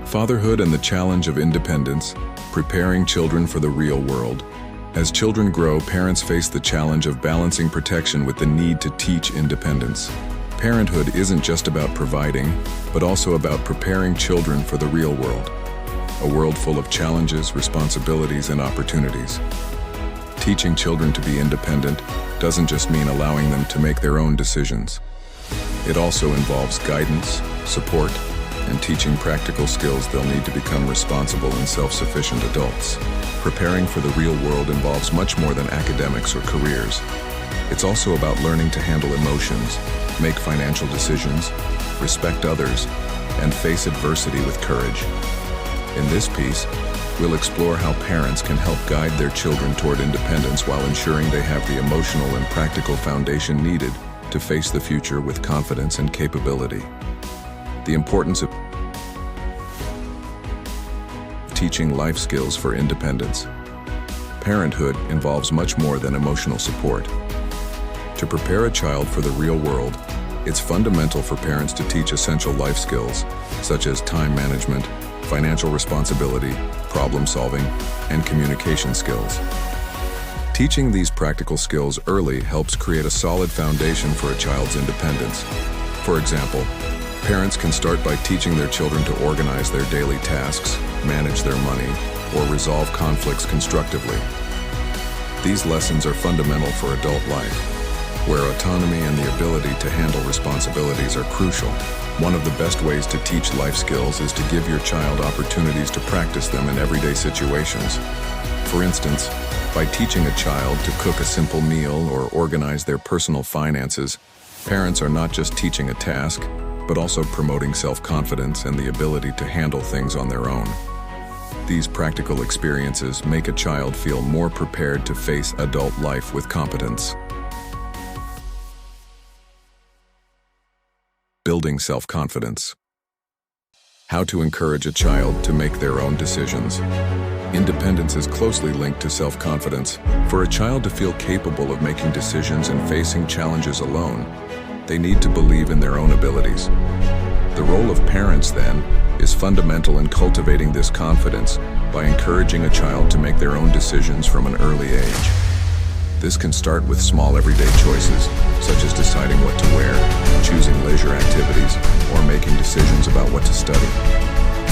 Fatherhood and the challenge of independence, preparing children for the real world. As children grow, parents face the challenge of balancing protection with the need to teach independence. Parenthood isn't just about providing, but also about preparing children for the real world. A world full of challenges, responsibilities, and opportunities. Teaching children to be independent doesn't just mean allowing them to make their own decisions. It also involves guidance, support, and teaching practical skills they'll need to become responsible and self-sufficient adults. Preparing for the real world involves much more than academics or careers. It's also about learning to handle emotions, make financial decisions, respect others, and face adversity with courage. In this piece, we'll explore how parents can help guide their children toward independence while ensuring they have the emotional and practical foundation needed to face the future with confidence and capability. The importance of teaching life skills for independence. Parenthood involves much more than emotional support. To prepare a child for the real world, it's fundamental for parents to teach essential life skills, such as time management, financial responsibility, problem solving, and communication skills. Teaching these practical skills early helps create a solid foundation for a child's independence. For example, parents can start by teaching their children to organize their daily tasks, manage their money, or resolve conflicts constructively. These lessons are fundamental for adult life, where autonomy and the ability to handle responsibilities are crucial. One of the best ways to teach life skills is to give your child opportunities to practice them in everyday situations. For instance, by teaching a child to cook a simple meal or organize their personal finances, parents are not just teaching a task, but also promoting self-confidence and the ability to handle things on their own. These practical experiences make a child feel more prepared to face adult life with competence. Building self-confidence. How to encourage a child to make their own decisions. Independence is closely linked to self-confidence. For a child to feel capable of making decisions and facing challenges alone, they need to believe in their own abilities. The role of parents, then, is fundamental in cultivating this confidence by encouraging a child to make their own decisions from an early age. This can start with small everyday choices, such as deciding what to wear, choosing leisure activities, or making decisions about what to study.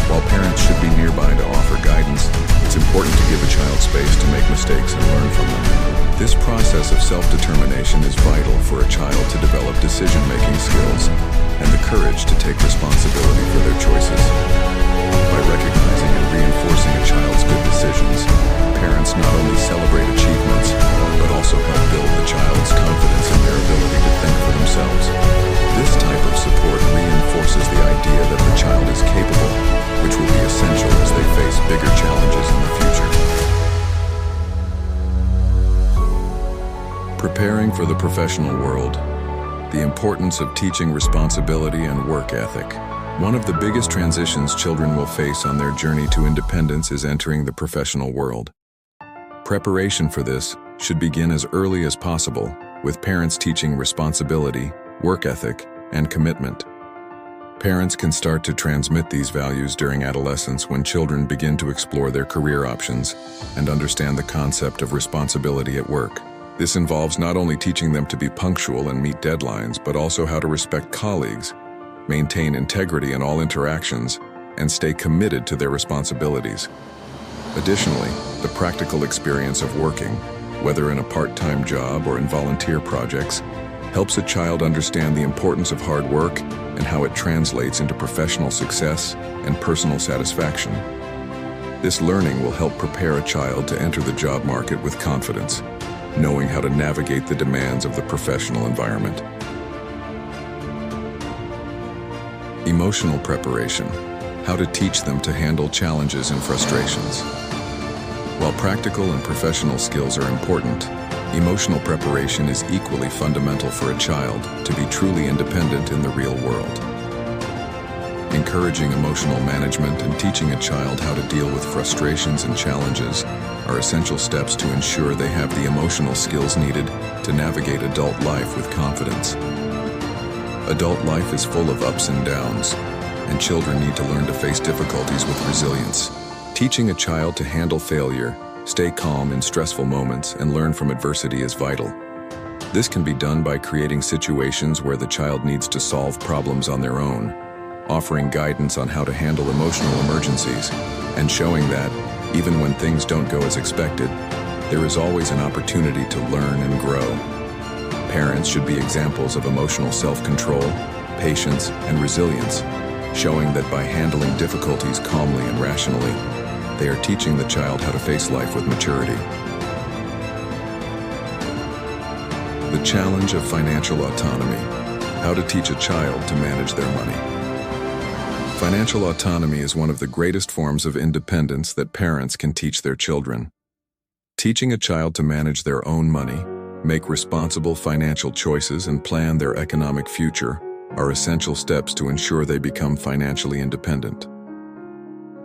While parents should be nearby to offer guidance, it's important to give a child space to make mistakes and learn from them. This process of self-determination is vital for a child to develop decision-making skills and the courage to take responsibility for their choices. By recognizing and reinforcing a child's good decisions, parents not only celebrate achievements, but also help build the child's confidence in their ability to think for themselves. This type of support reinforces the idea that the child is capable, which will be essential as they face bigger challenges in the future. Preparing for the professional world. The importance of teaching responsibility and work ethic. One of the biggest transitions children will face on their journey to independence is entering the professional world. Preparation for this should begin as early as possible, with parents teaching responsibility, work ethic, and commitment. Parents can start to transmit these values during adolescence when children begin to explore their career options and understand the concept of responsibility at work. This involves not only teaching them to be punctual and meet deadlines, but also how to respect colleagues, maintain integrity in all interactions, and stay committed to their responsibilities. Additionally, the practical experience of working, whether in a part-time job or in volunteer projects, helps a child understand the importance of hard work and how it translates into professional success and personal satisfaction. This learning will help prepare a child to enter the job market with confidence, knowing how to navigate the demands of the professional environment. Emotional preparation. How to teach them to handle challenges and frustrations. While practical and professional skills are important, emotional preparation is equally fundamental for a child to be truly independent in the real world. Encouraging emotional management and teaching a child how to deal with frustrations and challenges are essential steps to ensure they have the emotional skills needed to navigate adult life with confidence. Adult life is full of ups and downs, and children need to learn to face difficulties with resilience. Teaching a child to handle failure, stay calm in stressful moments, and learn from adversity is vital. This can be done by creating situations where the child needs to solve problems on their own, offering guidance on how to handle emotional emergencies, and showing that, even when things don't go as expected, there is always an opportunity to learn and grow. Parents should be examples of emotional self-control, patience, and resilience, showing that by handling difficulties calmly and rationally, they are teaching the child how to face life with maturity. The challenge of financial autonomy: how to teach a child to manage their money. Financial autonomy is one of the greatest forms of independence that parents can teach their children. Teaching a child to manage their own money, make responsible financial choices, and plan their economic future are essential steps to ensure they become financially independent.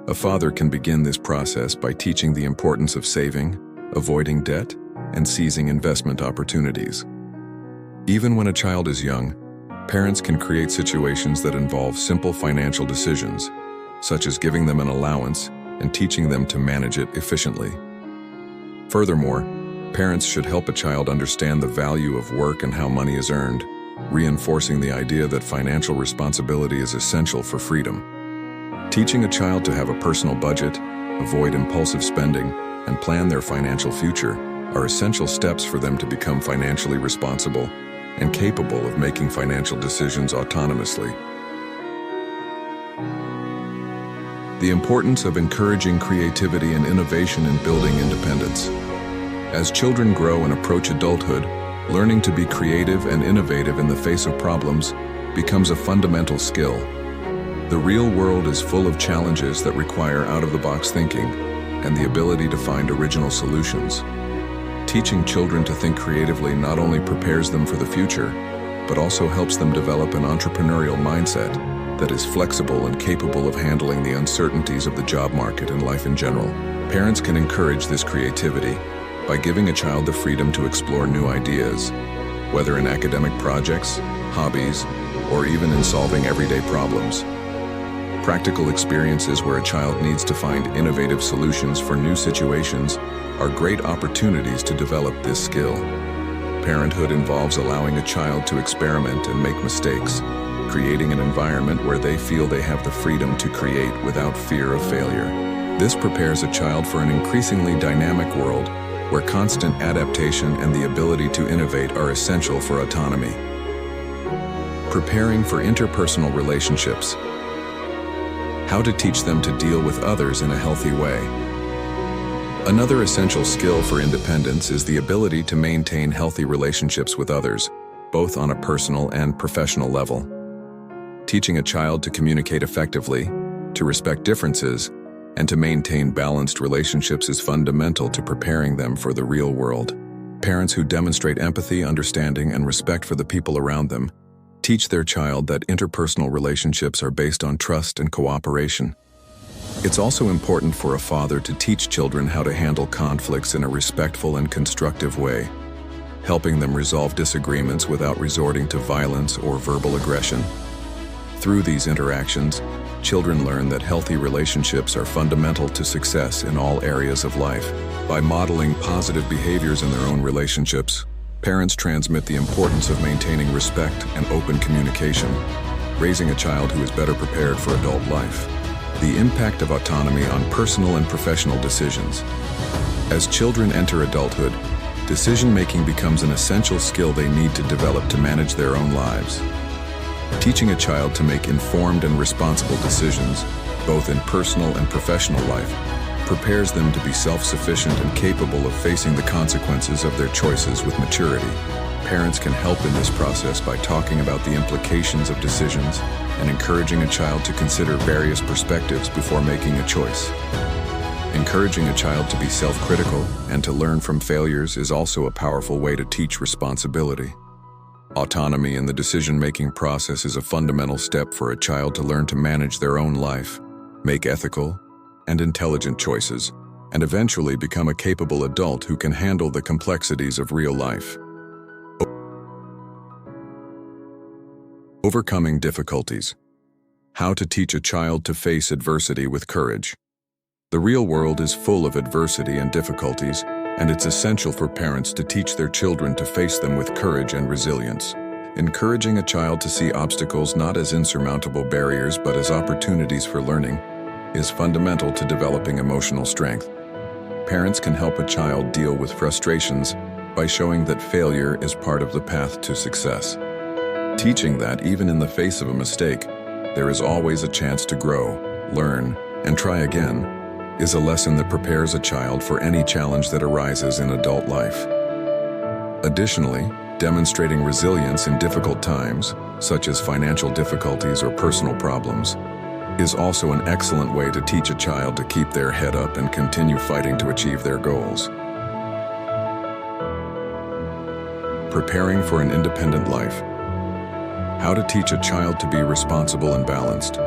A father can begin this process by teaching the importance of saving, avoiding debt, and seizing investment opportunities. Even when a child is young, parents can create situations that involve simple financial decisions, such as giving them an allowance and teaching them to manage it efficiently. Furthermore, parents should help a child understand the value of work and how money is earned, reinforcing the idea that financial responsibility is essential for freedom. Teaching a child to have a personal budget, avoid impulsive spending, and plan their financial future are essential steps for them to become financially responsible and capable of making financial decisions autonomously. The importance of encouraging creativity and innovation in building independence. As children grow and approach adulthood, learning to be creative and innovative in the face of problems becomes a fundamental skill. The real world is full of challenges that require out-of-the-box thinking and the ability to find original solutions. Teaching children to think creatively not only prepares them for the future, but also helps them develop an entrepreneurial mindset that is flexible and capable of handling the uncertainties of the job market and life in general. Parents can encourage this creativity by giving a child the freedom to explore new ideas, whether in academic projects, hobbies, or even in solving everyday problems. Practical experiences where a child needs to find innovative solutions for new situations are great opportunities to develop this skill. Parenthood involves allowing a child to experiment and make mistakes, creating an environment where they feel they have the freedom to create without fear of failure. This prepares a child for an increasingly dynamic world where constant adaptation and the ability to innovate are essential for autonomy. Preparing for interpersonal relationships. How to teach them to deal with others in a healthy way. Another essential skill for independence is the ability to maintain healthy relationships with others, both on a personal and professional level. Teaching a child to communicate effectively, to respect differences, and to maintain balanced relationships is fundamental to preparing them for the real world. Parents who demonstrate empathy, understanding, and respect for the people around them teach their child that interpersonal relationships are based on trust and cooperation. It's also important for a father to teach children how to handle conflicts in a respectful and constructive way, helping them resolve disagreements without resorting to violence or verbal aggression. Through these interactions, children learn that healthy relationships are fundamental to success in all areas of life. By modeling positive behaviors in their own relationships, parents transmit the importance of maintaining respect and open communication, raising a child who is better prepared for adult life. The impact of autonomy on personal and professional decisions. As children enter adulthood, decision-making becomes an essential skill they need to develop to manage their own lives. Teaching a child to make informed and responsible decisions, both in personal and professional life, prepares them to be self-sufficient and capable of facing the consequences of their choices with maturity. Parents can help in this process by talking about the implications of decisions and encouraging a child to consider various perspectives before making a choice. Encouraging a child to be self-critical and to learn from failures is also a powerful way to teach responsibility. Autonomy in the decision-making process is a fundamental step for a child to learn to manage their own life, make ethical and intelligent choices, and eventually become a capable adult who can handle the complexities of real life. Overcoming difficulties. How to teach a child to face adversity with courage. The real world is full of adversity and difficulties, and it's essential for parents to teach their children to face them with courage and resilience. Encouraging a child to see obstacles not as insurmountable barriers but as opportunities for learning is fundamental to developing emotional strength. Parents can help a child deal with frustrations by showing that failure is part of the path to success. Teaching that even in the face of a mistake, there is always a chance to grow, learn, and try again is a lesson that prepares a child for any challenge that arises in adult life. Additionally, demonstrating resilience in difficult times, such as financial difficulties or personal problems, is also an excellent way to teach a child to keep their head up and continue fighting to achieve their goals. Preparing for an independent life. How to teach a child to be responsible and balanced.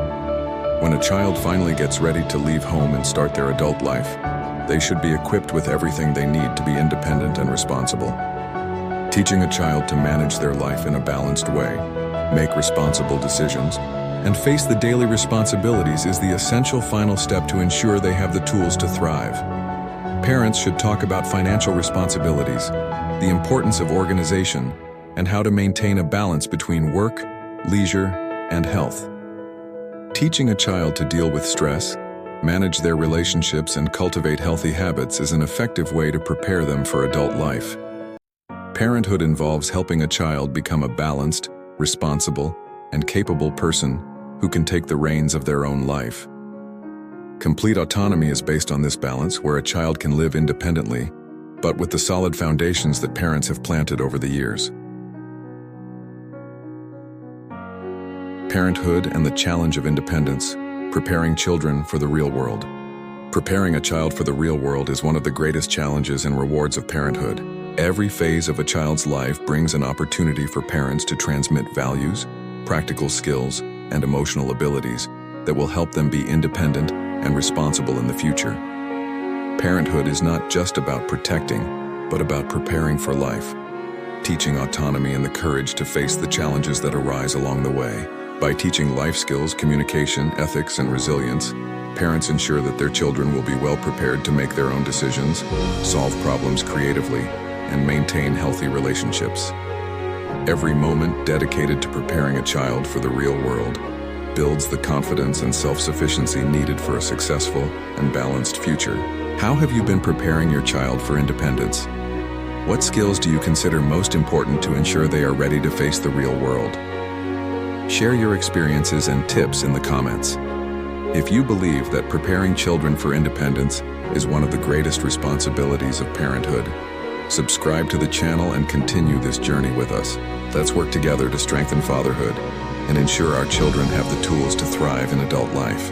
When a child finally gets ready to leave home and start their adult life, they should be equipped with everything they need to be independent and responsible. Teaching a child to manage their life in a balanced way, make responsible decisions, and face the daily responsibilities is the essential final step to ensure they have the tools to thrive. Parents should talk about financial responsibilities, the importance of organization, and how to maintain a balance between work, leisure, and health. Teaching a child to deal with stress, manage their relationships, and cultivate healthy habits is an effective way to prepare them for adult life. Parenthood involves helping a child become a balanced, responsible, and capable person who can take the reins of their own life. Complete autonomy is based on this balance, where a child can live independently, but with the solid foundations that parents have planted over the years. Parenthood and the challenge of independence, preparing children for the real world. Preparing a child for the real world is one of the greatest challenges and rewards of parenthood. Every phase of a child's life brings an opportunity for parents to transmit values, practical skills, and emotional abilities that will help them be independent and responsible in the future. Parenthood is not just about protecting, but about preparing for life, teaching autonomy and the courage to face the challenges that arise along the way. By teaching life skills, communication, ethics, and resilience, parents ensure that their children will be well prepared to make their own decisions, solve problems creatively, and maintain healthy relationships. Every moment dedicated to preparing a child for the real world builds the confidence and self-sufficiency needed for a successful and balanced future. How have you been preparing your child for independence? What skills do you consider most important to ensure they are ready to face the real world? Share your experiences and tips in the comments. If you believe that preparing children for independence is one of the greatest responsibilities of parenthood, subscribe to the channel and continue this journey with us. Let's work together to strengthen fatherhood and ensure our children have the tools to thrive in adult life.